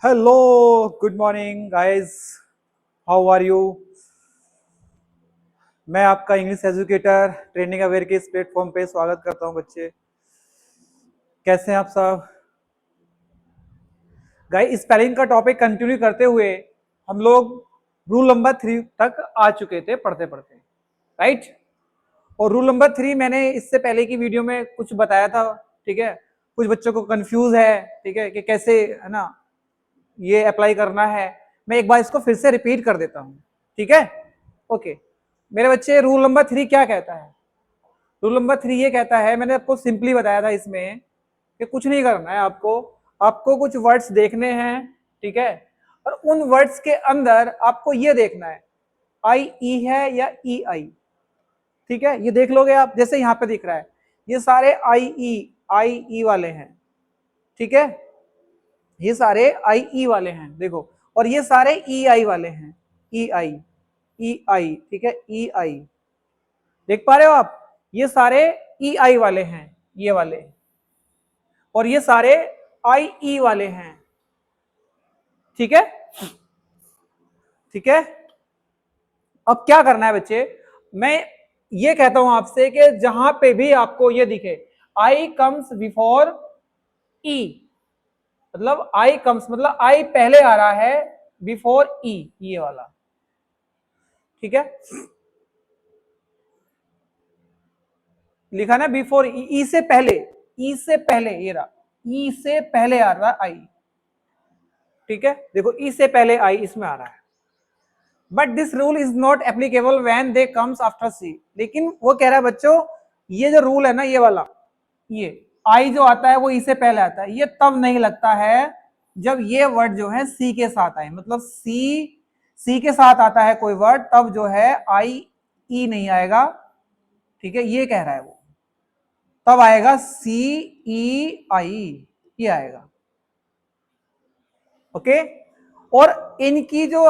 Hello, good morning guys, how are you. मैं आपका English educator training aware के इस प्लेटफॉर्म पे स्वागत करता हूं। बच्चे कैसे हैं आप सब। गाइस स्पेलिंग का टॉपिक कंटिन्यू करते हुए हम लोग रूल नंबर 3 तक आ चुके थे पढ़ते पढ़ते, राइट। और रूल नंबर 3 मैंने इससे पहले की वीडियो में कुछ बताया था, ठीक है। कुछ बच्चों को कंफ्यूज है, ठीक है, कि कैसे है ना ये अप्लाई करना है। मैं एक बार इसको फिर से रिपीट कर देता हूं, ठीक है। ओके मेरे बच्चे, रूल नंबर 3 क्या कहता है। रूल नंबर 3 ये कहता है, मैंने आपको सिंपली बताया था इसमें कि कुछ नहीं करना है आपको। आपको कुछ वर्ड्स देखने हैं, ठीक है, और उन वर्ड्स के अंदर आपको ये देखना है आई ई है या ई आई, ठीक है। ये देख लोगे आप, जैसे यहाँ पे दिख रहा है ये सारे आई ई वाले हैं, ठीक है। ये सारे आई ई वाले हैं देखो, और ये सारे ई आई वाले हैं, ई आई, ठीक है, ई आई। देख पा रहे हो आप, ये सारे ई आई वाले हैं, ये वाले, और ये सारे आई ई वाले हैं, ठीक है, ठीक है। अब क्या करना है बच्चे, मैं ये कहता हूं आपसे कि जहां पे भी आपको ये दिखे आई कम्स बिफोर ई, मतलब आई कम्स मतलब आई पहले आ रहा है बिफोर ई, ये वाला, ठीक है। लिखा ना बिफोर ई से पहले, ई से पहले, ये रहा ई से पहले आ रहा आई, ठीक है। देखो ई से पहले आई इसमें आ रहा है, but this rule is not applicable when they comes after C. लेकिन वो कह रहा है बच्चों, ये जो रूल है ना, ये वाला, ये आई जो आता है वो ई से पहले आता है, ये तब नहीं लगता है जब ये वर्ड जो है सी के साथ आए, मतलब सी के साथ आता है कोई वर्ड, तब जो है आई ई नहीं आएगा, ठीक है। ये कह रहा है वो, तब आएगा सी ई आई, ये आएगा, ओके। और इनकी जो,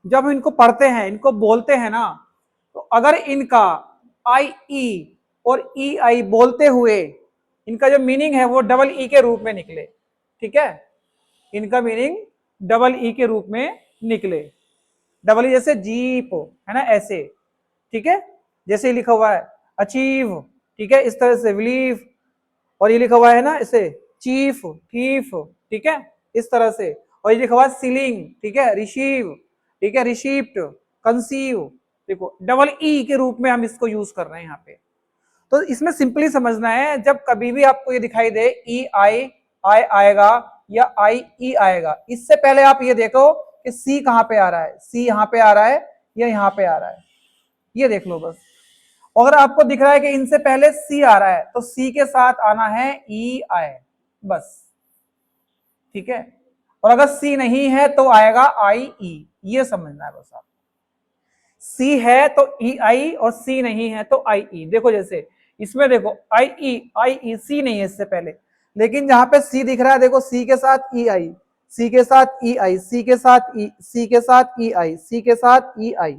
जब हम इनको पढ़ते हैं, इनको बोलते हैं ना, तो अगर इनका आई ई और ई आई बोलते हुए इनका जो मीनिंग है वो डबल ई के रूप में निकले, ठीक है, इनका मीनिंग डबल ई के रूप में निकले। डबल ई जैसे जीप है ना, ऐसे, ठीक है, जैसे लिखा हुआ है अचीव, ठीक है, इस तरह से बिलीव, और ये लिखा हुआ है ना इसे चीफ थीफ, ठीक है, इस तरह से। और ये लिखा हुआ है सीलिंग, ठीक है, रिसीव, ठीक है, रिसीप्ट, कंसीव, देखो डबल ई के रूप में हम इसको यूज कर रहे हैं यहाँ पे। तो इसमें सिंपली समझना है, जब कभी भी आपको ये दिखाई दे ई आई आएगा या आई ई आएगा, इससे पहले आप ये देखो कि सी कहाँ पे आ रहा है, सी यहाँ पे आ रहा है या यहाँ पे आ रहा है, ये देख लो बस। अगर आपको दिख रहा है कि इनसे पहले सी आ रहा है तो सी के साथ आना है ई आई, बस, ठीक है। और अगर सी नहीं है तो आएगा आई ई, ये समझना है बस आप। सी है तो ई आई, और सी नहीं है तो आई ई। देखो जैसे इसमें देखो आई ई सी नहीं है इससे पहले, लेकिन जहां पे सी दिख रहा है देखो सी के साथ ई आई, सी के साथ ई आई, सी के साथ ई, सी के साथ ई आई, सी के साथ ई आई,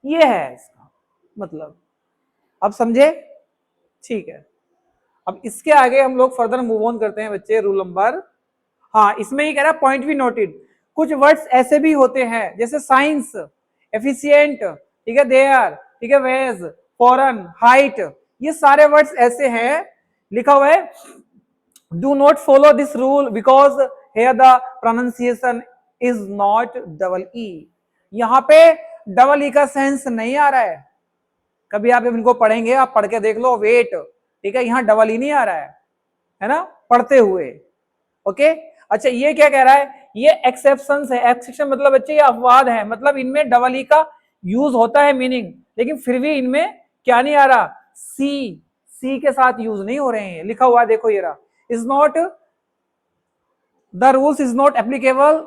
ये है इसका मतलब। अब समझे, ठीक है। अब इसके आगे हम लोग फर्दर मूव ऑन करते हैं बच्चे, रूल नंबर, हाँ इसमें ये कह रहा है पॉइंट भी नोटेड। कुछ वर्ड्स ऐसे भी होते हैं जैसे साइंस, एफिशिएंट, ठीक है, देयर, ठीक है, वेज, फॉरन, हाइट, ये सारे वर्ड्स ऐसे हैं, लिखा हुआ है do not follow this rule because here the pronunciation is not double E. यहाँ पे डबल ई का सेंस नहीं आ रहा है। कभी आप इनको पढ़ेंगे, आप पढ़ के देख लो, वेट, ठीक है, यहाँ डबल ई नहीं आ रहा है ना, पढ़ते हुए, ओके। अच्छा ये क्या कह रहा है, ये एक्सेप्शन है। एक्सेप्शन मतलब बच्चे ये अपवाद है, मतलब इनमें डबल ई का यूज होता है मीनिंग, लेकिन फिर भी इनमें क्या नहीं आ रहा, सी के साथ यूज नहीं हो रहे हैं। लिखा हुआ है देखो, ये रहा, is not the rules is not applicable,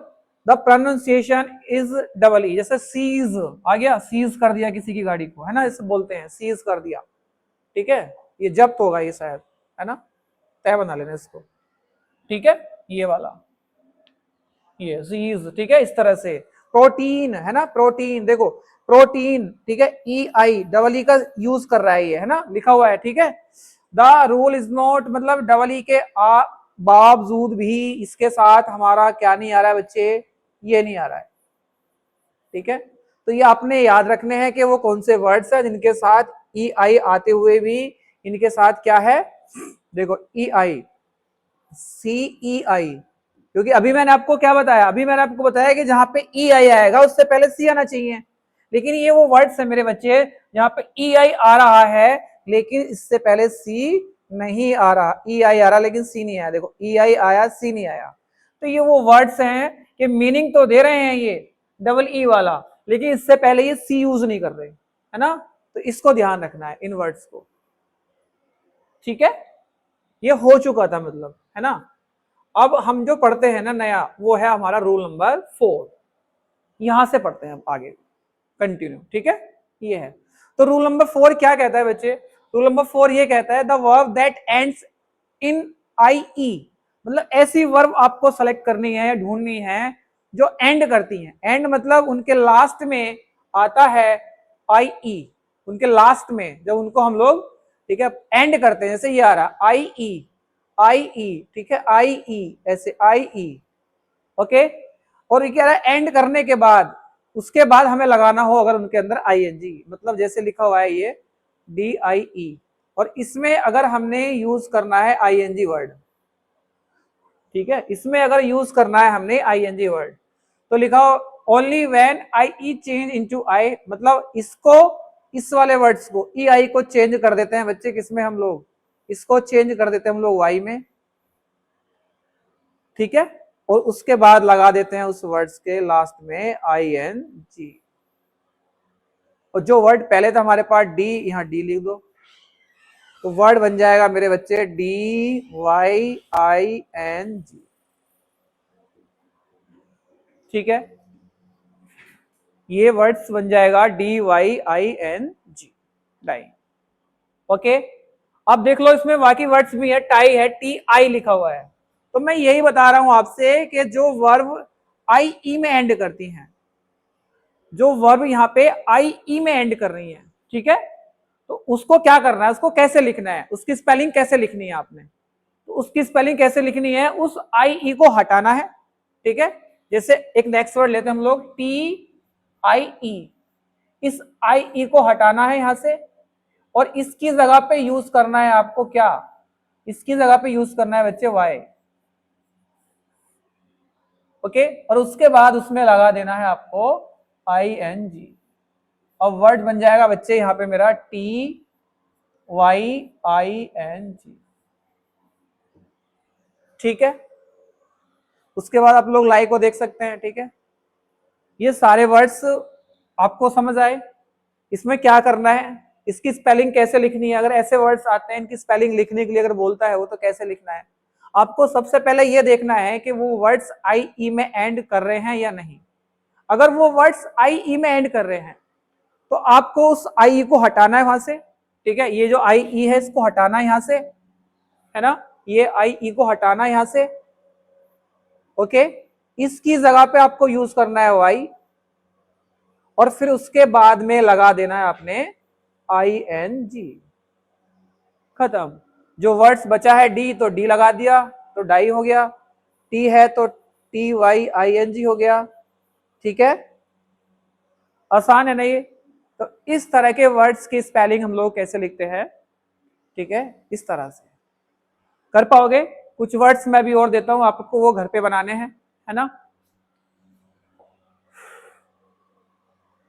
the pronunciation is double E. जैसे सीज आ गया, सीज कर दिया किसी की गाड़ी को, है ना, इसे बोलते हैं सीज कर दिया, ठीक है, ये जब्त होगा ये शायद, है ना, तय बना लेना इसको, ठीक है, ये वाला, ये सीज, ठीक है, इस तरह से। प्रोटीन है ना, प्रोटीन देखो, प्रोटीन, ठीक है, ई आई डबल ई का यूज कर रहा है ये, है ना, लिखा हुआ है, ठीक है। द रूल इज नॉट, मतलब डबल ई के बावजूद भी इसके साथ हमारा क्या नहीं आ रहा है बच्चे, ये नहीं आ रहा है। ठीक है, तो ये आपने याद रखने हैं कि वो कौन से वर्ड्स हैं जिनके साथ ई आई आते हुए भी इनके साथ क्या है, देखो ई आई, सी ई आई, क्योंकि अभी मैंने आपको क्या बताया, अभी मैंने आपको बताया कि जहां पे ई आई आएगा उससे पहले सी आना चाहिए, लेकिन ये वो वर्ड्स है मेरे बच्चे जहां पे ई आई आ रहा है लेकिन इससे पहले सी नहीं आ रहा, ई आई आ रहा लेकिन सी नहीं आया। देखो ई आई आया, सी नहीं आया, तो ये वो वर्ड्स हैं कि मीनिंग तो दे रहे हैं ये डबल ई वाला, लेकिन इससे पहले ये सी यूज नहीं कर रहे, है ना, तो इसको ध्यान रखना है इन वर्ड्स को। ठीक है, ये हो चुका था मतलब, है ना। अब हम जो पढ़ते हैं ना नया, वो है हमारा रूल नंबर 4, यहां से पढ़ते हैं अब आगे कंटिन्यू। ठीक है, ये है, तो रूल नंबर 4 क्या कहता है बच्चे, रूल नंबर 4 ये कहता है the verb that ends in I E, मतलब ऐसी वर्ब आपको सेलेक्ट करनी है, ढूंढनी है जो एंड करती हैं, एंड मतलब उनके लास्ट में आता है आई ई, उनके लास्ट में जब उनको हम लोग, ठीक है, एंड करते हैं, जैसे ये आ रहा आई ई, आई ई, ठीक है, आई ई, ऐसे आई ई, ओके, और ये कह रहा है एंड करने के बाद, उसके बाद हमें लगाना हो अगर उनके अंदर आई एन जी, मतलब जैसे लिखा हुआ है ये डी आई ई, और इसमें अगर हमने यूज करना है आई एन जी वर्ड, ठीक है, इसमें अगर यूज करना है हमने आई एन जी वर्ड, तो लिखा हो only when I E change into I, मतलब इसको, इस वाले वर्ड्स को ई आई को चेंज कर देते हैं बच्चे, किसमें हम लोग, इसको चेंज कर देते हैं हम लोग वाई में, ठीक है, और उसके बाद लगा देते हैं उस वर्ड्स के लास्ट में आई एन जी, और जो वर्ड पहले था हमारे पास डी, यहां डी लिख दो, तो वर्ड बन जाएगा मेरे बच्चे D Y I N G. ठीक है, ये वर्ड्स बन जाएगा D Y I N G, die. Okay, अब देख लो इसमें बाकी वर्ड्स भी है, टाई है, टी आई लिखा हुआ है, तो मैं यही बता रहा हूं आपसे कि जो वर्ब आई ई में एंड करती हैं, जो वर्ब यहाँ पे आई ई में एंड कर रही है, ठीक है, तो उसको क्या करना है, उसको कैसे लिखना है, उसकी स्पेलिंग कैसे लिखनी है आपने, तो उसकी स्पेलिंग कैसे लिखनी है, उस आई ई को हटाना है, ठीक है, जैसे एक नेक्स्ट वर्ड लेते हैं हम लोग टी आई ई, इस आई ई को हटाना है यहां से, और इसकी जगह पे यूज करना है आपको क्या, इसकी जगह पे यूज करना है बच्चे वाई, ओके, और उसके बाद उसमें लगा देना है आपको आई एन जी, और वर्ड बन जाएगा बच्चे यहां पे मेरा T Y I N G. ठीक है, उसके बाद आप लोग लाई को देख सकते हैं। ठीक है, ये सारे वर्ड्स आपको समझ आए, इसमें क्या करना है, इसकी स्पेलिंग कैसे लिखनी है, अगर ऐसे वर्ड्स आते हैं इनकी स्पेलिंग लिखने के लिए अगर बोलता है वो, तो कैसे लिखना है, आपको सबसे पहले ये देखना है कि वो वर्ड्स आई ई में एंड कर रहे हैं या नहीं। अगर वो वर्ड्स आई ई में एंड कर रहे हैं तो आपको उस आई ई को हटाना है वहां से, ठीक है, ये जो आई ई है इसको हटाना है यहां से, है ना, ये आई ई को हटाना है यहां से, ओके, इसकी जगह पे आपको यूज करना है वाई, और फिर उसके बाद में लगा देना है आपने आई एन जी, खत्म। जो वर्ड्स बचा है डी, तो डी लगा दिया तो डाई हो गया, टी है तो T Y I N G हो गया। ठीक है, आसान है ना ये। तो इस तरह के वर्ड्स की स्पेलिंग हम लोग कैसे लिखते हैं, ठीक है, इस तरह से कर पाओगे। कुछ वर्ड्स मैं भी और देता हूं आपको, वो घर पे बनाने हैं, है ना,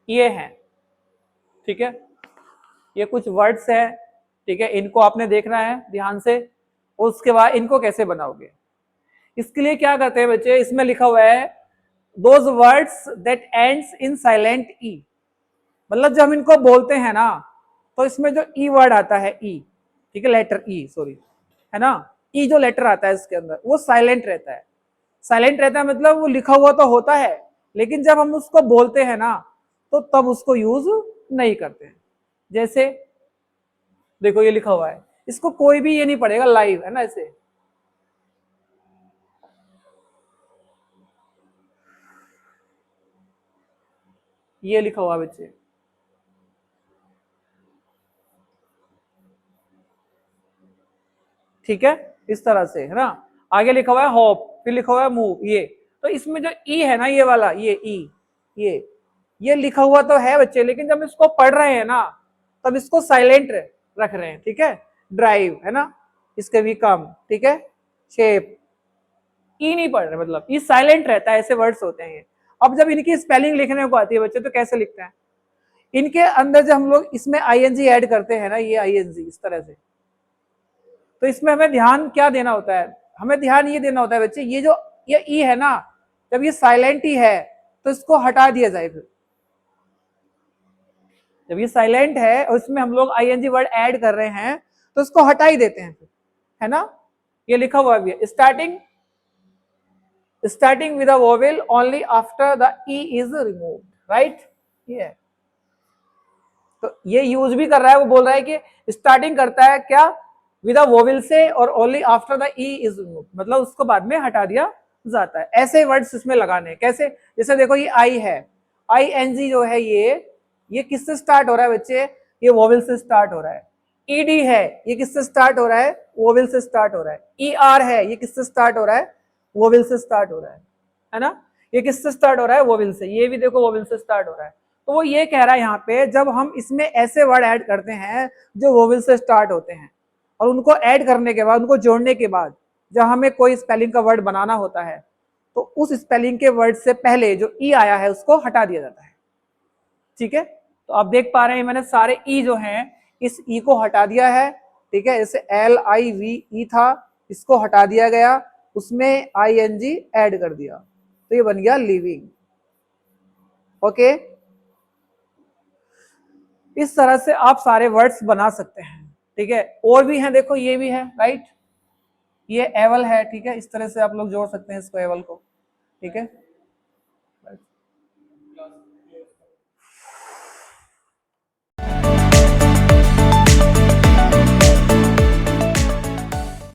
ये हैं, ठीक है, ये कुछ वर्ड्स हैं, ठीक है, इनको आपने देखना है ध्यान से, और उसके बाद इनको कैसे बनाओगे। इसके लिए क्या करते हैं बच्चे, इसमें लिखा हुआ है those words that ends in silent E, मतलब जब हम इनको बोलते हैं ना, तो इसमें जो ई वर्ड आता है ई, ठीक है, लेटर ई, सॉरी, है ना, ई जो लेटर आता है इसके अंदर वो साइलेंट रहता है, साइलेंट रहता है मतलब वो लिखा हुआ तो होता है, लेकिन जब हम उसको बोलते हैं ना तो तब उसको यूज नहीं करते हैं। जैसे देखो ये लिखा हुआ है, इसको कोई भी ये नहीं पढ़ेगा लाइव, है ना, ऐसे ये लिखा हुआ बच्चे, ठीक है, इस तरह से, है ना। आगे लिखा हुआ है हॉप, फिर लिखा हुआ है मूव, ये तो इसमें जो ई है ना, ये वाला, ये ई, ये लिखा हुआ तो है बच्चे, लेकिन जब इसको पढ़ रहे हैं ना तब इसको साइलेंट रख रहे हैं, ठीक है। ड्राइव है ना, इसके भी कम, ठीक है। शेप, ई नहीं पढ़ रहे, मतलब ई साइलेंट रहता है, ऐसे वर्ड्स होते हैं ये। अब जब इनकी स्पेलिंग लिखने को आती है बच्चे तो कैसे लिखते हैं, इनके अंदर जब हम लोग इसमें आईएनजी ऐड करते हैं ना, ये आईएनजी इस तरह से, तो इसमें हमें ध्यान क्या देना होता है, हमें ध्यान ये देना होता है बच्चे, ये जो ये ई है ना, जब ये साइलेंट ही है तो इसको हटा दिया जाए। फिर जब ये साइलेंट है और इसमें हम लोग आईएनजी वर्ड ऐड कर रहे हैं तो इसको हटा ही देते हैं फिर, है ना। ये लिखा हुआ भी है, starting with a vowel only after the E is removed, right. ये है, तो ये यूज भी कर रहा है, वो बोल रहा है कि स्टार्टिंग करता है क्या, विद अ वोवेल से, और only after the E is removed, मतलब उसको बाद में हटा दिया जाता है। ऐसे वर्ड्स इसमें लगाने कैसे, जैसे देखो ये आई है, आई एन जी जो है ये किससे स्टार्ट हो रहा है बच्चे, ये वोवेल से स्टार्ट हो रहा है। ईडी है, ये किससे स्टार्ट हो रहा है, वोवेल से स्टार्ट हो रहा है। ई आर है, ये किससे स्टार्ट हो रहा है, वोवेल से स्टार्ट हो रहा है ना। ये किससे स्टार्ट हो रहा है, वोवेल से, ये भी देखो वोवेल से स्टार्ट हो रहा है। तो वो ये कह रहा है यहाँ पे, जब हम इसमें ऐसे वर्ड ऐड करते हैं जो वोवेल से स्टार्ट होते हैं, और उनको ऐड करने के बाद, उनको जोड़ने के बाद, जब हमें कोई स्पेलिंग का वर्ड बनाना होता है तो उस स्पेलिंग के वर्ड से पहले जो ई आया है उसको हटा दिया जाता है, ठीक है। तो आप देख पा रहे हैं मैंने सारे ई जो हैं इस ई को हटा दिया है, ठीक है। जैसे एल आई वी ई था, इसको हटा दिया गया, उसमें आई एन जी एड कर दिया, तो ये बन गया लिविंग। ओके, इस तरह से आप सारे वर्ड्स बना सकते हैं, ठीक है। और भी हैं, देखो ये भी है, राइट, ये एवल है, ठीक है। इस तरह से आप लोग जोड़ सकते हैं इसको, एवल को, ठीक है।